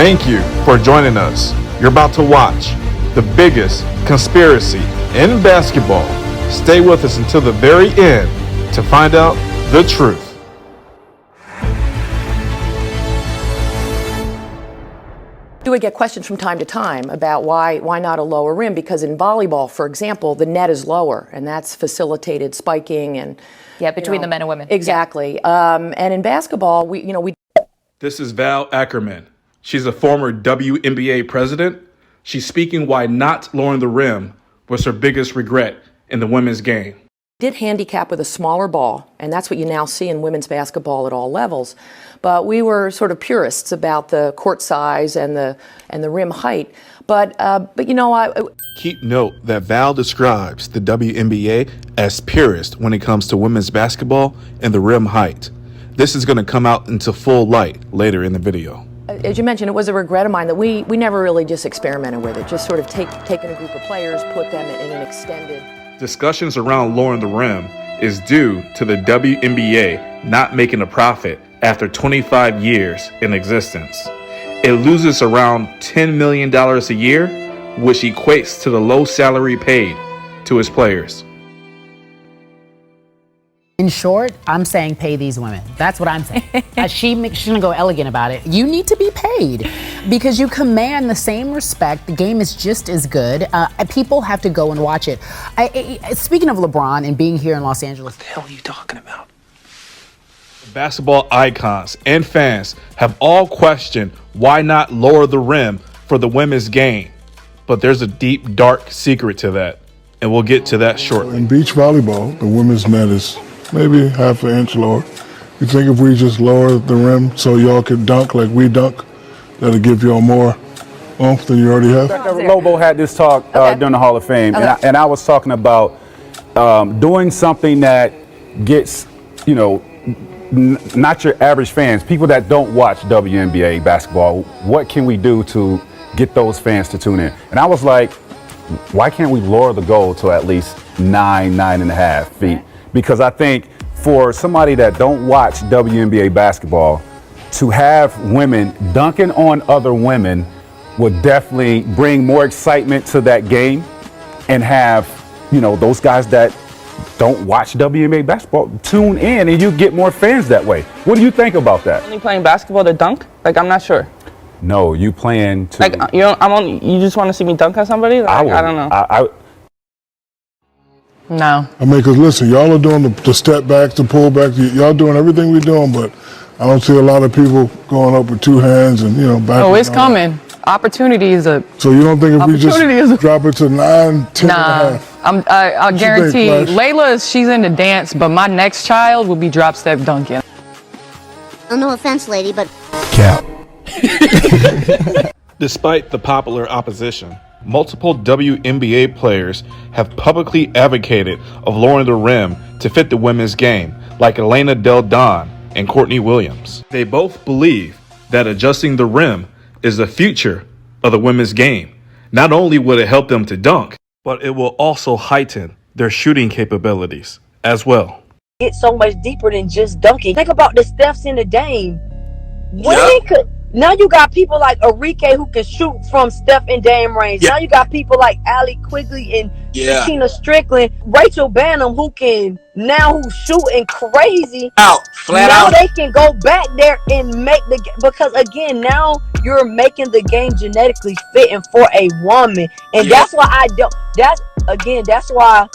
Thank you for joining us. You're about to watch the biggest conspiracy in basketball. Stay with us until the very end to find out the truth. Do I get questions from time to time about why not a lower rim? Because in volleyball, for example, the net is lower, and that's facilitated spiking and between the men and women. Exactly. And in basketball, we. This is Val Ackerman. She's a former WNBA president. She's speaking why not lowering the rim was her biggest regret in the women's game. Did handicap with a smaller ball, and that's what you now see in women's basketball at all levels. But we were sort of purists about the court size and the rim height. But Keep note that Val describes the WNBA as purist when it comes to women's basketball and the rim height. This is going to come out into full light later in the video. As you mentioned, it was a regret of mine that we never really just experimented with it, just sort of taking a group of players, put them in an extended. Discussions around lowering the rim is due to the WNBA not making a profit after 25 years in existence. It loses around $10 million a year, which equates to the low salary paid to its players. In short, I'm saying pay these women. That's what I'm saying. She's gonna go elegant about it. You need to be paid because you command the same respect. The game is just as good. People have to go and watch it. Speaking of LeBron and being here in Los Angeles. What the hell are you talking about? Basketball icons and fans have all questioned why not lower the rim for the women's game. But there's a deep, dark secret to that, and we'll get to that shortly. In beach volleyball, the women's net is maybe half an inch lower. You think if we just lower the rim so y'all could dunk like we dunk, that'll give y'all more oomph than you already have? Lobo had this talk during the Hall of Fame, and I was talking about doing something that gets, not your average fans, people that don't watch WNBA basketball. What can we do to get those fans to tune in? And I was like, why can't we lower the goal to at least 9.5 feet? Because I think for somebody that don't watch WNBA basketball, to have women dunking on other women would definitely bring more excitement to that game, and have, those guys that don't watch WNBA basketball tune in, and you get more fans that way. What do you think about that? Only playing basketball to dunk? I'm not sure. No, you playing to. You just want to see me dunk on somebody? I don't know. No. I mean, because listen, y'all are doing the step backs, the pull back. Y'all doing everything we're doing, but I don't see a lot of people going up with two hands and, back. Oh, it's coming. Opportunity is a. So you don't think if we just drop it to 9, 10 Nah. and a half? I guarantee think, Flash? Layla, she's into dance, but my next child will be drop step dunking. Oh, no offense, lady, but Cap. Despite the popular opposition, multiple WNBA players have publicly advocated of lowering the rim to fit the women's game, like Elena Del Don and Courtney Williams. They both believe that adjusting the rim is the future of the women's game. Not only will it help them to dunk, but it will also heighten their shooting capabilities as well. It's so much deeper than just dunking. Think about the Stephs in the game. Now you got people like Arike who can shoot from Steph and Dame range. Now you got people like Allie Quigley and Tina Strickland, Rachel Banham who's shooting crazy. Now they can go back there and make because again, now you're making the game genetically fitting for a woman. And that's why that's why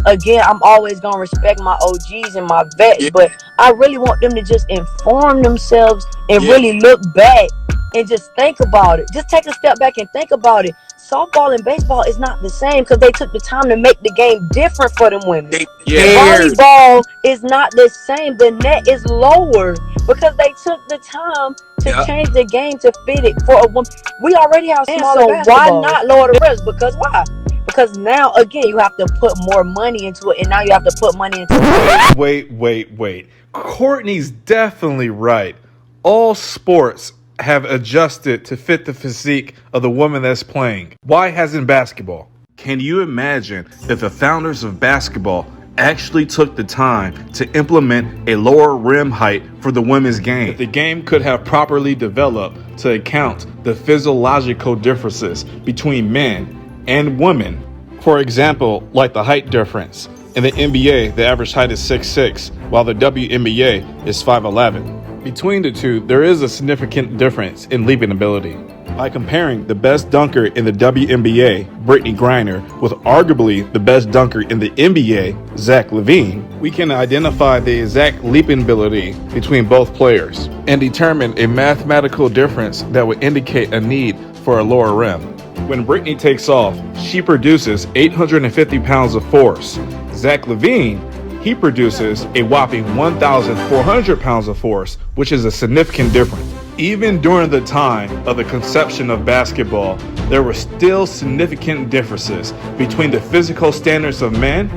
I'm always gonna respect my OGs and my vets, but I really want them to just inform themselves and really look back and just think about it. Just take a step back and think about it. Softball and baseball is not the same because they took the time to make the game different for them women. Volleyball is not the same. The net is lower because they took the time to change the game to fit it for a woman. We already have smaller basketballs. Why not lower the rims? Because why? Because now, again, you have to put more money into it, and now you have to put money into it. Wait. Courtney's definitely right. All sports have adjusted to fit the physique of the woman that's playing. Why hasn't basketball? Can you imagine if the founders of basketball actually took the time to implement a lower rim height for the women's game. If the game could have properly developed to account the physiological differences between men and women. For example, like the height difference. In the NBA, the average height is 6'6", while the WNBA is 5'11". Between the two, there is a significant difference in leaping ability. By comparing the best dunker in the WNBA, Brittany Griner, with arguably the best dunker in the NBA, Zach LaVine, we can identify the exact leaping ability between both players and determine a mathematical difference that would indicate a need for a lower rim. When Brittany takes off, she produces 850 pounds of force. Zach LaVine, he produces a whopping 1,400 pounds of force, which is a significant difference. Even during the time of the conception of basketball, there were still significant differences between the physical standards of men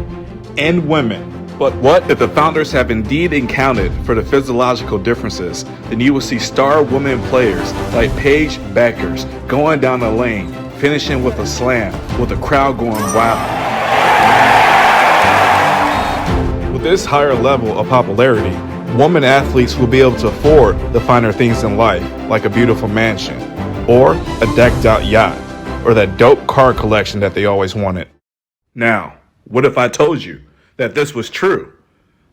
and women. But what if the founders have indeed accounted for the physiological differences? Then you will see star women players like Paige Bueckers going down the lane, finishing with a slam, with the crowd going wild. With this higher level of popularity, women athletes will be able to afford the finer things in life, like a beautiful mansion, or a decked out yacht, or that dope car collection that they always wanted. Now, what if I told you that this was true?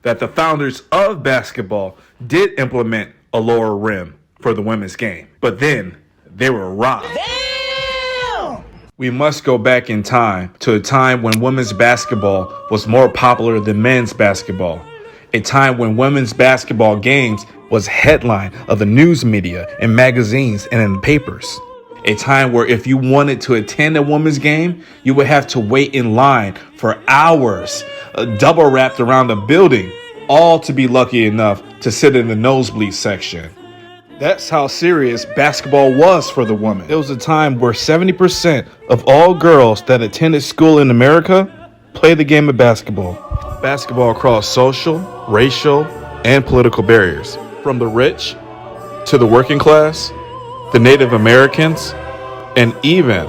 That the founders of basketball did implement a lower rim for the women's game, but then they were robbed. We must go back in time to a time when women's basketball was more popular than men's basketball. A time when women's basketball games was headline of the news media and magazines and in the papers. A time where if you wanted to attend a women's game, you would have to wait in line for hours, double wrapped around the building, all to be lucky enough to sit in the nosebleed section. That's how serious basketball was for the woman. It was a time where 70% of all girls that attended school in America played the game of basketball. Basketball across social, racial, and political barriers. From the rich to the working class, the Native Americans, and even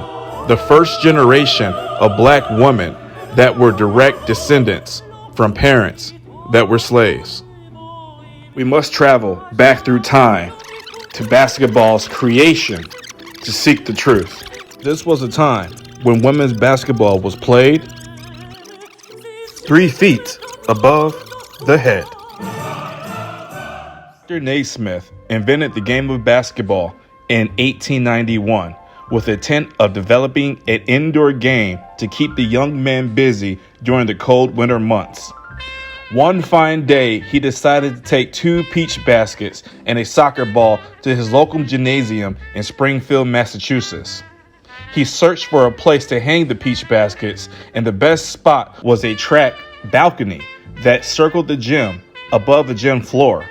the first generation of black women that were direct descendants from parents that were slaves. We must travel back through time to basketball's creation to seek the truth. This was a time when women's basketball was played 3 feet above the head. Dr. Naismith invented the game of basketball in 1891 with the intent of developing an indoor game to keep the young men busy during the cold winter months. One fine day, he decided to take 2 peach baskets and a soccer ball to his local gymnasium in Springfield, Massachusetts. He searched for a place to hang the peach baskets, and the best spot was a track balcony that circled the gym above the gym floor.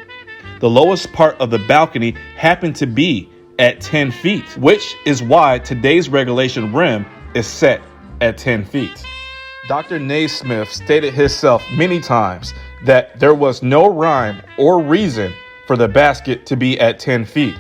The lowest part of the balcony happened to be at 10 feet, which is why today's regulation rim is set at 10 feet. Dr. Naismith stated himself many times that there was no rhyme or reason for the basket to be at 10 feet.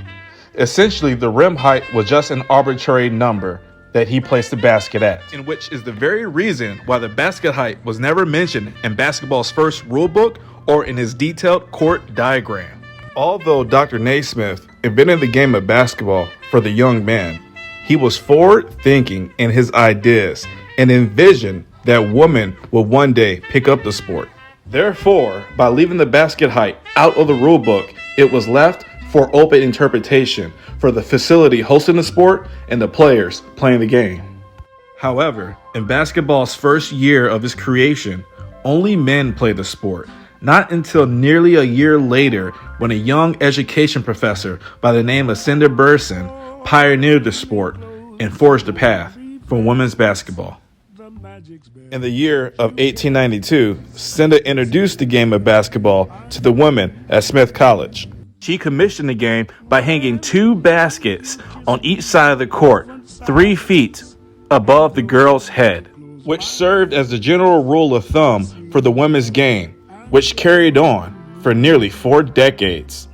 Essentially, the rim height was just an arbitrary number that he placed the basket at, in which is the very reason why the basket height was never mentioned in basketball's first rule book or in his detailed court diagram. Although Dr. Naismith invented the game of basketball for the young man, he was forward-thinking in his ideas and envisioned that women would one day pick up the sport. Therefore, by leaving the basket height out of the rule book, it was left for open interpretation for the facility hosting the sport and the players playing the game. However, in basketball's first year of its creation, only men played the sport. Not until nearly a year later, when a young education professor by the name of Cinda Burson pioneered the sport and forged a path for women's basketball. In the year of 1892, Cinda introduced the game of basketball to the women at Smith College. She commissioned the game by hanging 2 baskets on each side of the court, 3 feet above the girl's head, which served as the general rule of thumb for the women's game, which carried on for nearly 4 decades.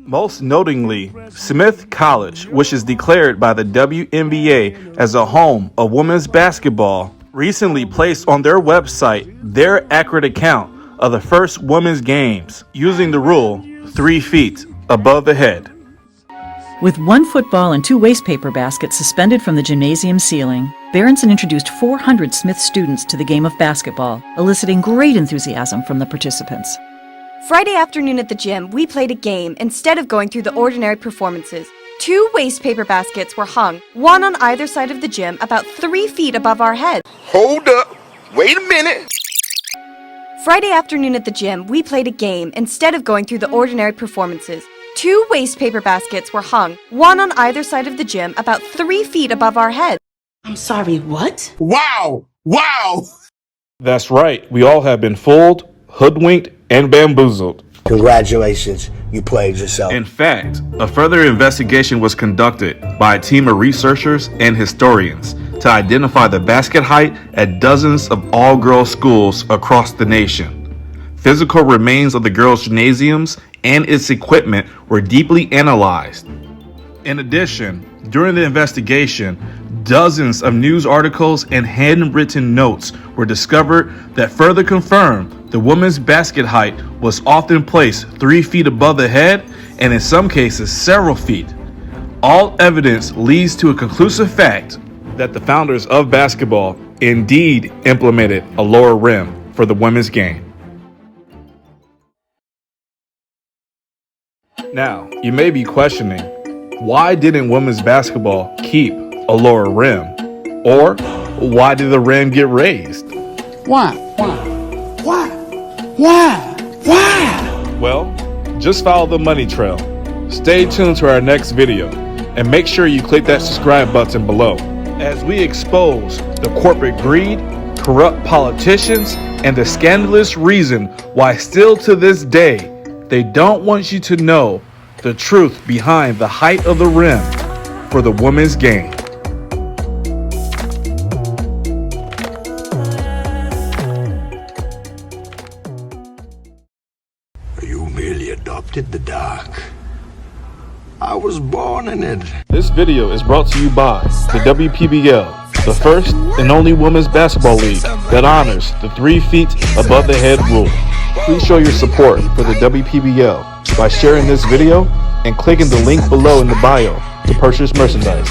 Most notably, Smith College, which is declared by the WNBA as a home of women's basketball, recently placed on their website their accurate account of the first women's games using the rule 3 feet above the head. With 1 football and 2 wastepaper baskets suspended from the gymnasium ceiling, Berenson introduced 400 Smith students to the game of basketball, eliciting great enthusiasm from the participants. Friday afternoon at the gym, we played a game instead of going through the ordinary performances. 2 wastepaper baskets were hung, one on either side of the gym, about 3 feet above our heads. Hold up. Wait a minute. Friday afternoon at the gym, we played a game instead of going through the ordinary performances. 2 wastepaper baskets were hung, one on either side of the gym, about 3 feet above our heads. I'm sorry, what? Wow. Wow. That's right, we all have been fooled, hoodwinked, and bamboozled. Congratulations. You played yourself. In fact, a further investigation was conducted by a team of researchers and historians to identify the basket height at dozens of all-girls schools across the nation. Physical remains of the girls' gymnasiums and its equipment were deeply analyzed. In addition, during the investigation, dozens of news articles and handwritten notes were discovered that further confirmed the women's basket height was often placed 3 feet above the head and in some cases several feet. All evidence leads to a conclusive fact that the founders of basketball indeed implemented a lower rim for the women's game. Now, you may be questioning, why didn't women's basketball keep a lower rim? Or why did the rim get raised? Why? Well, just follow the money trail. Stay tuned to our next video and make sure you click that subscribe button below as we expose the corporate greed, corrupt politicians, and the scandalous reason why still to this day they don't want you to know the truth behind the height of the rim for the women's game. You merely adopted the dark. I was born in it. This video is brought to you by the WPBL, the first and only women's basketball league that honors the 3 feet above the head rule. Please show your support for the WPBL by sharing this video and clicking the link below in the bio to purchase merchandise.